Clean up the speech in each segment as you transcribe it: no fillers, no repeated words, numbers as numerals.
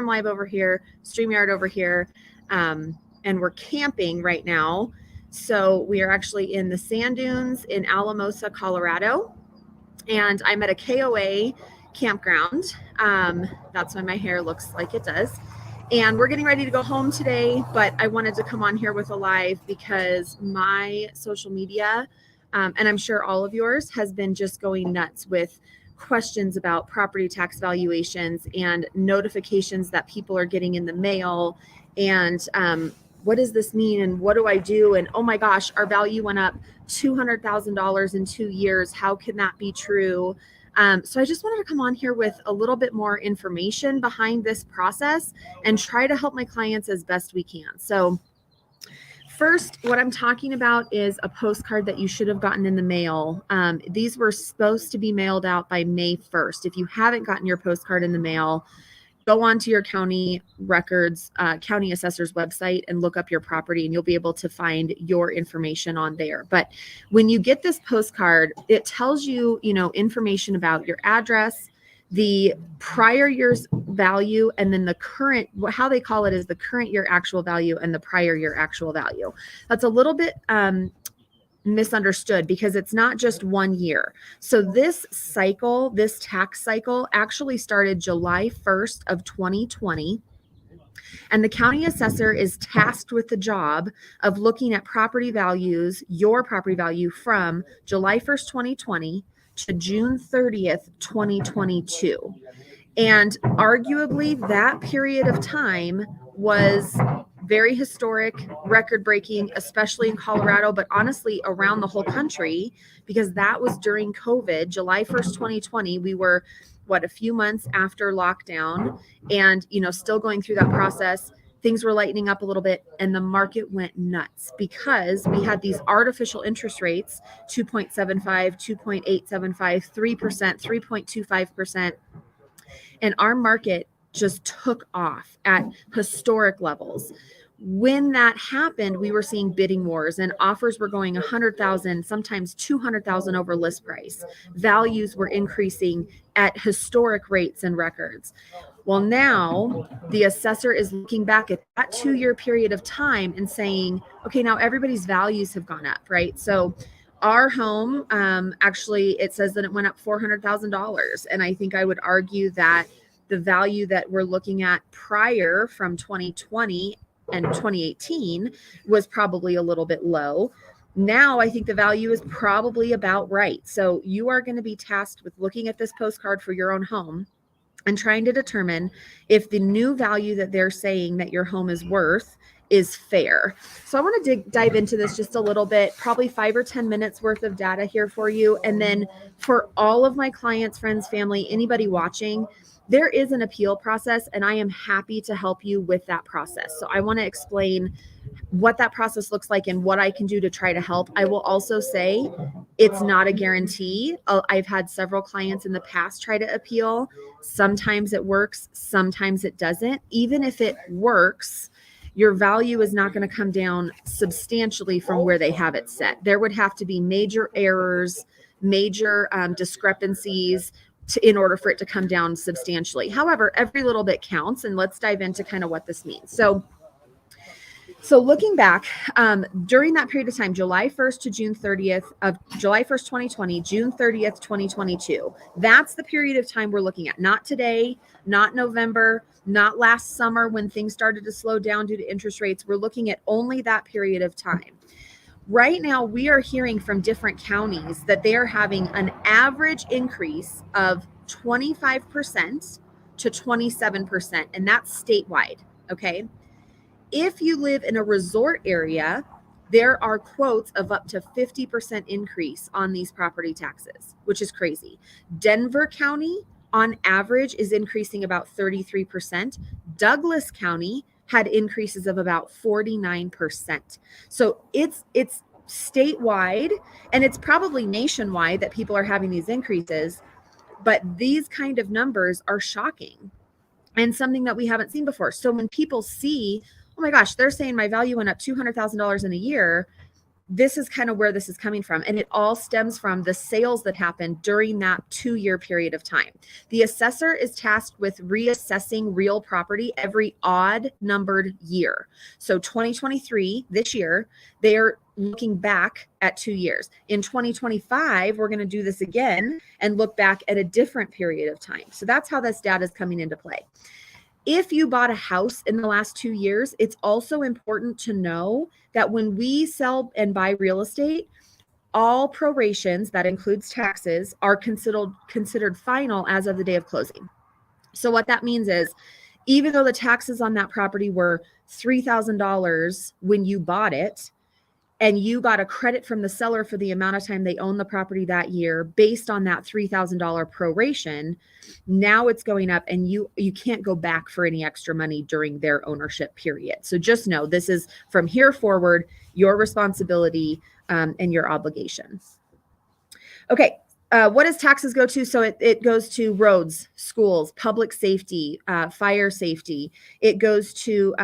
Live over here, StreamYard over here, and we're camping right now. So we are actually in the sand dunes in Alamosa, Colorado, and I'm at a KOA campground. That's why my hair looks like it does. And we're getting ready to go home today, but I wanted to come on here with a live because my social media, and I'm sure all of yours, has been just going nuts with questions about property tax valuations and notifications that people are getting in the mail. And what does this mean? And what do I do? And oh my gosh, our value went up $200,000 in 2 years. How can that be true? So I just wanted to come on here with a little bit more information behind this process and try to help my clients as best we can. So first, what I'm talking about is a postcard that you should have gotten in the mail. These were supposed to be mailed out by May 1st. If you haven't gotten your postcard in the mail, go onto your county records, county assessor's website and look up your property, and you'll be able to find your information on there. But when you get this postcard, it tells you, information about your address, the prior year's value, and then the current, how they call it is the current year actual value and the prior year actual value. That's a little bit misunderstood because it's not just 1 year. So this cycle, this tax cycle actually started July 1st of 2020. And the county assessor is tasked with the job of looking at property values, your property value from July 1st, 2020 to June 30th, 2022. And arguably that period of time was very historic, record-breaking, especially in Colorado, but honestly around the whole country, because that was during COVID. July 1st, 2020, we were, a few months after lockdown, and, still going through that process. Things were lightening up a little bit, and the market went nuts because we had these artificial interest rates, 2.75, 2.875, 3%, 3.25%, and our market just took off at historic levels. When that happened, we were seeing bidding wars, and offers were going 100,000, sometimes 200,000 over list price. Values were increasing at historic rates and records. Well, now the assessor is looking back at that 2-year period of time and saying, okay, now everybody's values have gone up, right? So our home, actually, it says that it went up $400,000. And I think I would argue that the value that we're looking at prior from 2020 and 2018 was probably a little bit low. Now I think the value is probably about right. So you are going to be tasked with looking at this postcard for your own home and trying to determine if the new value that they're saying that your home is worth is fair. So I want to dive into this just a little bit, probably 5 or 10 minutes worth of data here for you. And then for all of my clients, friends, family, anybody watching, there is an appeal process, and I am happy to help you with that process. So I want to explain what that process looks like and what I can do to try to help. I will also say it's not a guarantee. I've had several clients in the past try to appeal. Sometimes it works, sometimes it doesn't. Even if it works, your value is not going to come down substantially from where they have it set. There would have to be major errors, major discrepancies in order for it to come down substantially. However, every little bit counts, and let's dive into kind of what this means. So looking back, during that period of time, July 1st to June 30th of July 1st, 2020, June 30th, 2022, that's the period of time we're looking at. Not today, not November, not last summer when things started to slow down due to interest rates. We're looking at only that period of time. Right now, we are hearing from different counties that they are having an average increase of 25% to 27%, and that's statewide, okay? If you live in a resort area, there are quotes of up to 50% increase on these property taxes, which is crazy. Denver County, on average, is increasing about 33%. Douglas County had increases of about 49%. So it's statewide, and it's probably nationwide that people are having these increases, but these kind of numbers are shocking and something that we haven't seen before. So when people see, oh my gosh, they're saying my value went up $200,000 in a year, this is kind of where this is coming from. And it all stems from the sales that happened during that 2-year period of time. The assessor is tasked with reassessing real property every odd numbered year. So 2023, this year, they're looking back at 2 years. In 2025, we're going to do this again and look back at a different period of time. So that's how this data is coming into play. If you bought a house in the last 2 years, it's also important to know that when we sell and buy real estate, all prorations, that includes taxes, are considered final as of the day of closing. So what that means is, even though the taxes on that property were $3,000 when you bought it, and you got a credit from the seller for the amount of time they own the property that year based on that $3,000 proration, now it's going up, and you can't go back for any extra money during their ownership period. So just know, this is from here forward your responsibility and your obligation. Okay. What does taxes go to? So it goes to roads, schools, public safety, fire safety. It goes to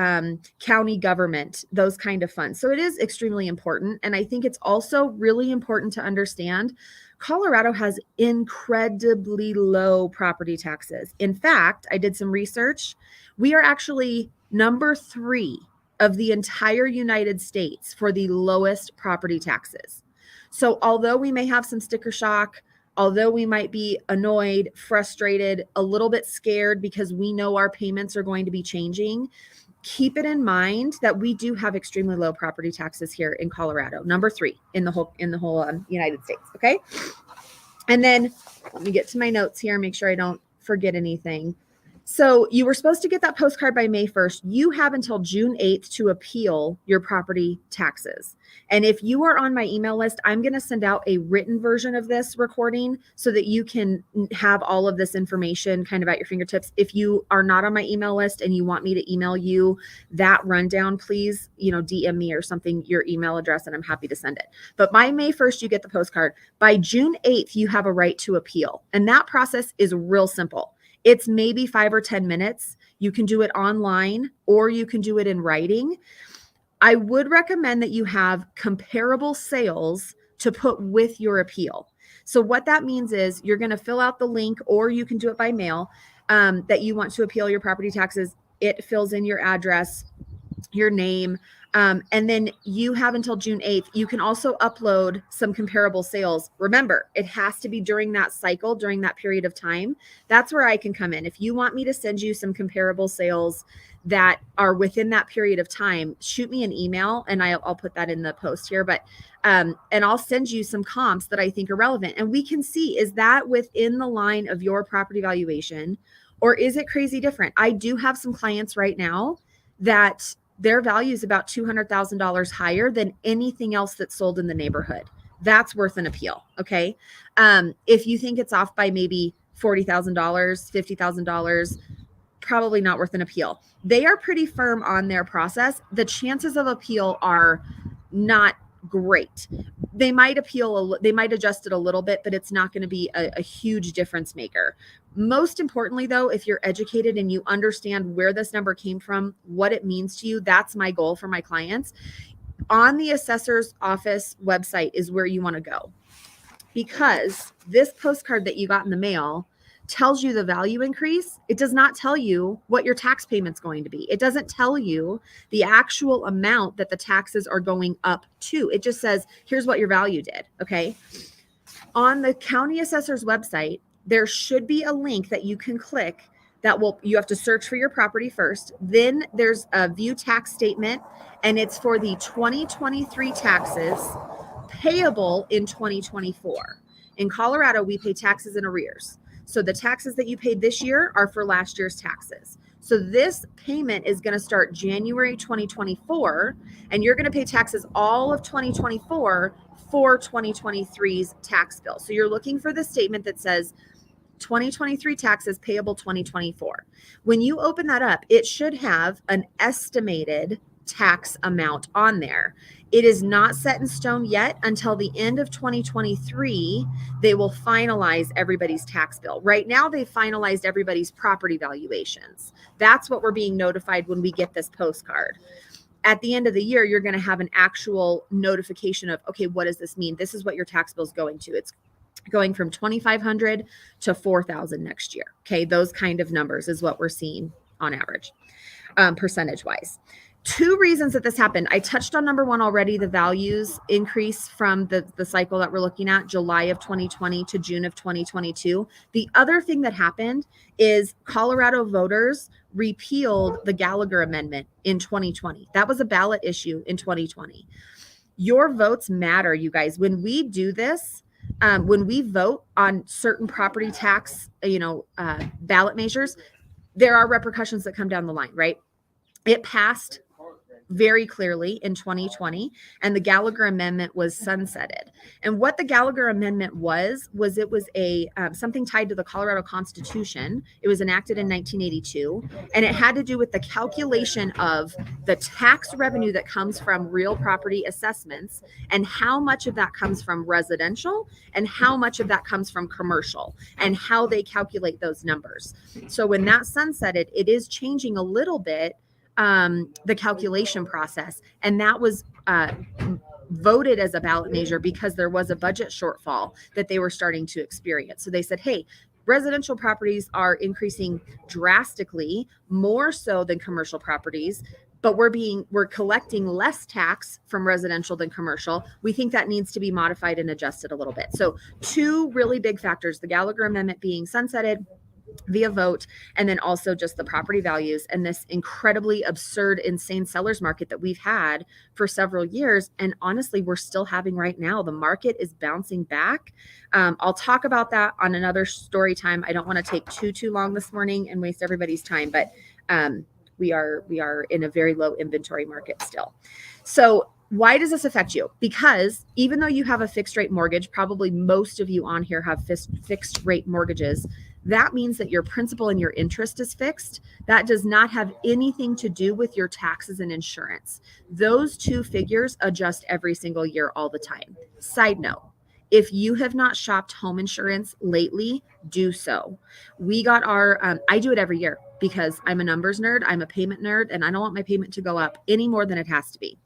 county government, those kind of funds. So it is extremely important. And I think it's also really important to understand Colorado has incredibly low property taxes. In fact, I did some research. We are actually number 3 of the entire United States for the lowest property taxes. So although we may have some sticker shock, although we might be annoyed, frustrated, a little bit scared because we know our payments are going to be changing, keep it in mind that we do have extremely low property taxes here in Colorado, number 3 in the whole United States. Okay. And then let me get to my notes here, make sure I don't forget anything. So you were supposed to get that postcard by May 1st. You have until June 8th to appeal your property taxes. And if you are on my email list, I'm going to send out a written version of this recording so that you can have all of this information kind of at your fingertips. If you are not on my email list and you want me to email you that rundown, please, DM me or something, your email address, and I'm happy to send it. But by May 1st, you get the postcard. By June 8th, you have a right to appeal. And that process is real simple. It's maybe 5 or 10 minutes. You can do it online or you can do it in writing. I would recommend that you have comparable sales to put with your appeal. So what that means is you're going to fill out the link, or you can do it by mail, that you want to appeal your property taxes. It fills in your address, your name, and then you have until June 8th. You can also upload some comparable sales. Remember, it has to be during that cycle, during that period of time. That's where I can come in. If you want me to send you some comparable sales that are within that period of time, shoot me an email and I'll put that in the post here. But and I'll send you some comps that I think are relevant. And we can see, is that within the line of your property valuation, or is it crazy different? I do have some clients right now that their value is about $200,000 higher than anything else that's sold in the neighborhood. That's worth an appeal. Okay. If you think it's off by maybe $40,000, $50,000, probably not worth an appeal. They are pretty firm on their process. The chances of appeal are not great. They might they might adjust it a little bit, but it's not going to be a huge difference maker. Most importantly, though, if you're educated and you understand where this number came from, what it means to you, that's my goal for my clients. On the assessor's office website is where you want to go, because this postcard that you got in the mail tells you the value increase. It does not tell you what your tax payment's going to be. It doesn't tell you the actual amount that the taxes are going up to. It just says, here's what your value did. Okay. On the county assessor's website, there should be a link that you can click you have to search for your property first. Then there's a view tax statement, and it's for the 2023 taxes payable in 2024. In Colorado, we pay taxes in arrears. So the taxes that you paid this year are for last year's taxes. So this payment is going to start January 2024, and you're going to pay taxes all of 2024 for 2023's tax bill. So you're looking for the statement that says 2023 taxes payable 2024. When you open that up, it should have an estimated tax amount on there. It is not set in stone yet. Until the end of 2023, they will finalize everybody's tax bill. Right now, they've finalized everybody's property valuations. That's what we're being notified when we get this postcard. at the end of the year, you're going to have an actual notification of, okay, what does this mean? This is what your tax bill is going to. It's going from 2,500 to 4,000 next year. Okay, those kind of numbers is what we're seeing on average, percentage wise. Two reasons that this happened. I touched on number one already, the values increase from the cycle that we're looking at, July of 2020 to June of 2022. The other thing that happened is Colorado voters repealed the Gallagher Amendment in 2020. That was a ballot issue in 2020. Your votes matter, you guys. When we do this, when we vote on certain property tax, ballot measures, there are repercussions that come down the line, right? It passed very clearly in 2020, and the Gallagher Amendment was sunsetted. And what the Gallagher Amendment was it was a something tied to the Colorado Constitution. It was enacted in 1982, and it had to do with the calculation of the tax revenue that comes from real property assessments, and how much of that comes from residential and how much of that comes from commercial, and how they calculate those numbers. So when that sunsetted, it is changing a little bit the calculation process. And that was voted as a ballot measure because there was a budget shortfall that they were starting to experience. So they said, hey, residential properties are increasing drastically, more so than commercial properties, but we're collecting less tax from residential than commercial. We think that needs to be modified and adjusted a little bit. So two really big factors, the Gallagher Amendment being sunsetted via vote, and then also just the property values and this incredibly absurd, insane sellers market that we've had for several years. And honestly, we're still having right now. The market is bouncing back. I'll talk about that on another story time. I don't want to take too long this morning and waste everybody's time, but we are in a very low inventory market still. So why does this affect you? Because even though you have a fixed rate mortgage, probably most of you on here have fixed rate mortgages. That means that your principal and your interest is fixed. That does not have anything to do with your taxes and insurance. Those two figures adjust every single year all the time. Side note, if you have not shopped home insurance lately, do so. We got our, I do it every year because I'm a numbers nerd, I'm a payment nerd, and I don't want my payment to go up any more than it has to be.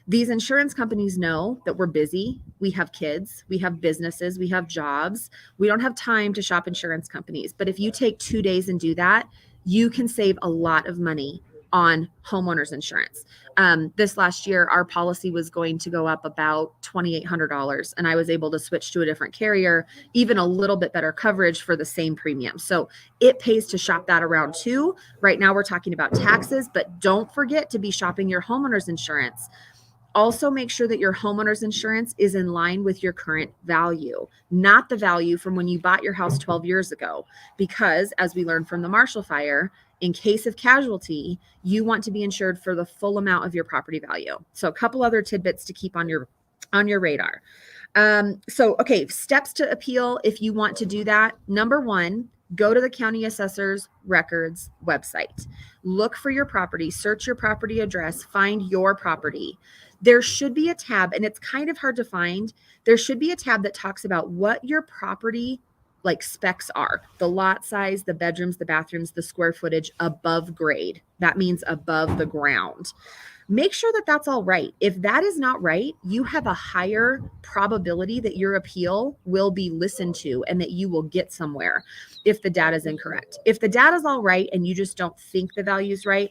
These insurance companies know that we're busy. We have kids, we have businesses, we have jobs. We don't have time to shop insurance companies. But if you take 2 days and do that, you can save a lot of money on homeowners insurance. This last year, our policy was going to go up about $2,800, and I was able to switch to a different carrier, even a little bit better coverage for the same premium. So it pays to shop that around too. Right now, we're talking about taxes, but don't forget to be shopping your homeowners insurance. Also, make sure that your homeowner's insurance is in line with your current value, not the value from when you bought your house 12 years ago. Because as we learned from the Marshall Fire, in case of casualty, you want to be insured for the full amount of your property value. So a couple other tidbits to keep on your radar. Okay, steps to appeal if you want to do that. Number one, go to the county assessor's records website. Look for your property, search your property address, find your property. There should be a tab, and it's kind of hard to find. There should be a tab that talks about what your property specs are: the lot size, the bedrooms, the bathrooms, the square footage above grade. That means above the ground. Make sure that that's all right. If that is not right, you have a higher probability that your appeal will be listened to and that you will get somewhere if the data is incorrect. If the data is all right and you just don't think the value is right,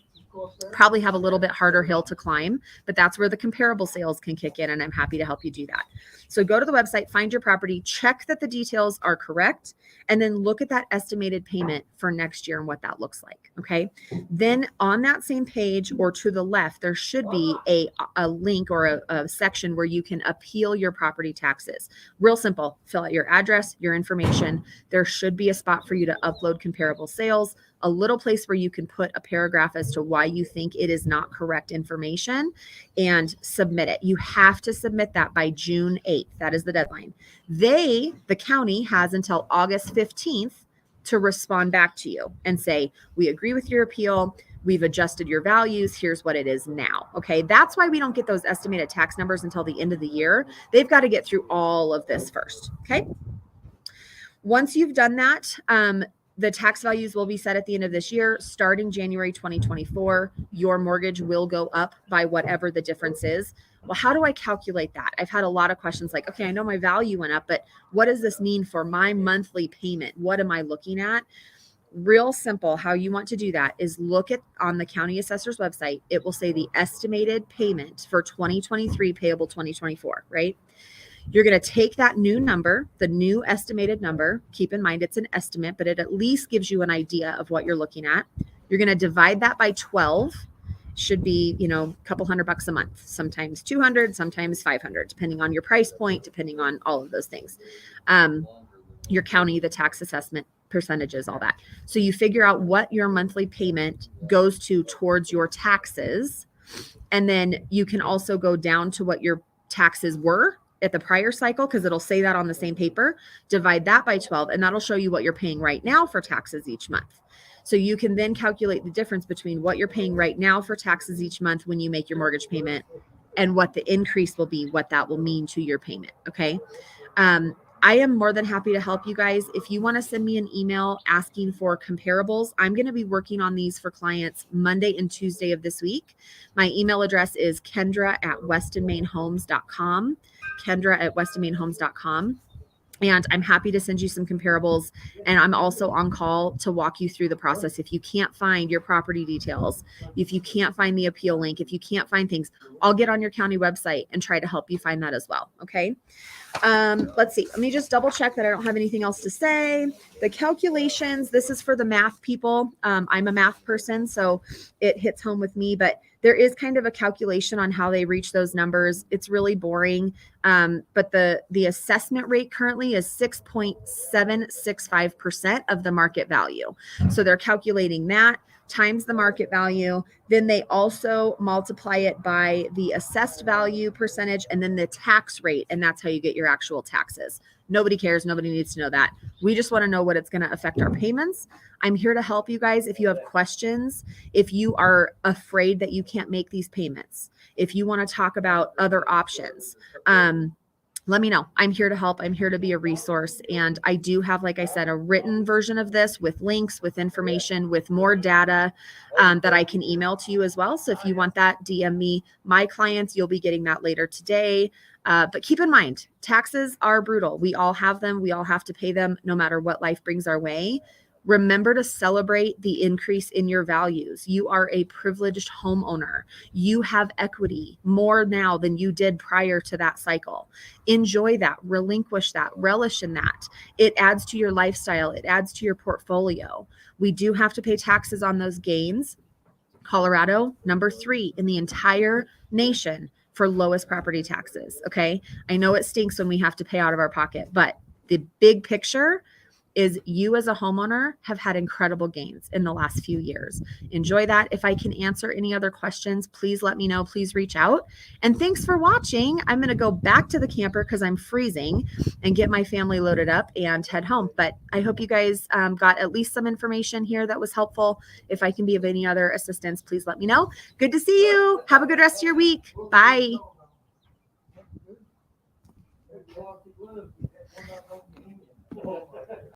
probably have a little bit harder hill to climb, but that's where the comparable sales can kick in, and I'm happy to help you do that. So go to the website, find your property, check that the details are correct, and then look at that estimated payment for next year and what that looks like, okay? Then on that same page or to the left, there should be a link or a section where you can appeal your property taxes. Real simple, fill out your address, your information. There should be a spot for you to upload comparable sales, a little place where you can put a paragraph as to why you think it is not correct information, and submit it. You have to submit that by June 8th. That is the deadline. The county has until August 15th to respond back to you and say, we agree with your appeal. We've adjusted your values. Here's what it is now. Okay. That's why we don't get those estimated tax numbers until the end of the year. They've got to get through all of this first. Okay. Once you've done that, the tax values will be set at the end of this year. Starting January 2024, your mortgage will go up by whatever the difference is. Well, how do I calculate that? I've had a lot of questions like, okay, I know my value went up, but what does this mean for my monthly payment? What am I looking at? Real simple. How you want to do that is look at on the county assessor's website. It will say the estimated payment for 2023 payable 2024, right? You're going to take that new number, the new estimated number. Keep in mind it's an estimate, but it at least gives you an idea of what you're looking at. You're going to divide that by 12. Should be, a couple $100 a month, sometimes 200, sometimes 500, depending on your price point, depending on all of those things. Your county, the tax assessment percentages, all that. So you figure out what your monthly payment goes to towards your taxes. And then you can also go down to what your taxes were at the prior cycle, because it'll say that on the same paper. Divide that by 12, and that'll show you what you're paying right now for taxes each month. So you can then calculate the difference between what you're paying right now for taxes each month when you make your mortgage payment and what the increase will be, what that will mean to your payment. Okay. I am more than happy to help you guys. If you want to send me an email asking for comparables, I'm going to be working on these for clients Monday and Tuesday of this week. My email address is kendra@westonmainhomes.com, kendra@westonmainhomes.com. And I'm happy to send you some comparables. And I'm also on call to walk you through the process. If you can't find your property details, if you can't find the appeal link, if you can't find things, I'll get on your county website and try to help you find that as well. Okay. Let's see. Let me just double check that I don't have anything else to say. The calculations, this is for the math people. I'm a math person, so it hits home with me, but there is kind of a calculation on how they reach those numbers. It's really boring. But the assessment rate currently is 6.765% of the market value. So they're calculating that times the market value. Then they also multiply it by the assessed value percentage and then the tax rate. And that's how you get your actual taxes. Nobody cares. Nobody needs to know that. We just want to know what it's going to affect our payments. I'm here to help you guys. If you have questions, if you are afraid that you can't make these payments, if you want to talk about other options, let me know. I'm here to help. I'm here to be a resource. And I do have, like I said, a written version of this with links, with information, with more data that I can email to you as well. So if you want that, DM me. My clients, you'll be getting that later today. But keep in mind, taxes are brutal. We all have them. We all have to pay them no matter what life brings our way. Remember to celebrate the increase in your values. You are a privileged homeowner. You have equity more now than you did prior to that cycle. Enjoy that, relinquish that, relish in that. It adds to your lifestyle. It adds to your portfolio. We do have to pay taxes on those gains. Colorado, number 3 in the entire nation for lowest property taxes. Okay. I know it stinks when we have to pay out of our pocket, but the big picture is you as a homeowner have had incredible gains in the last few years. Enjoy that. If I can answer any other questions, please let me know. Please reach out. And thanks for watching. I'm going to go back to the camper because I'm freezing and get my family loaded up and head home. But I hope you guys got at least some information here that was helpful. If I can be of any other assistance, please let me know. Good to see you. Have a good rest of your week. Bye.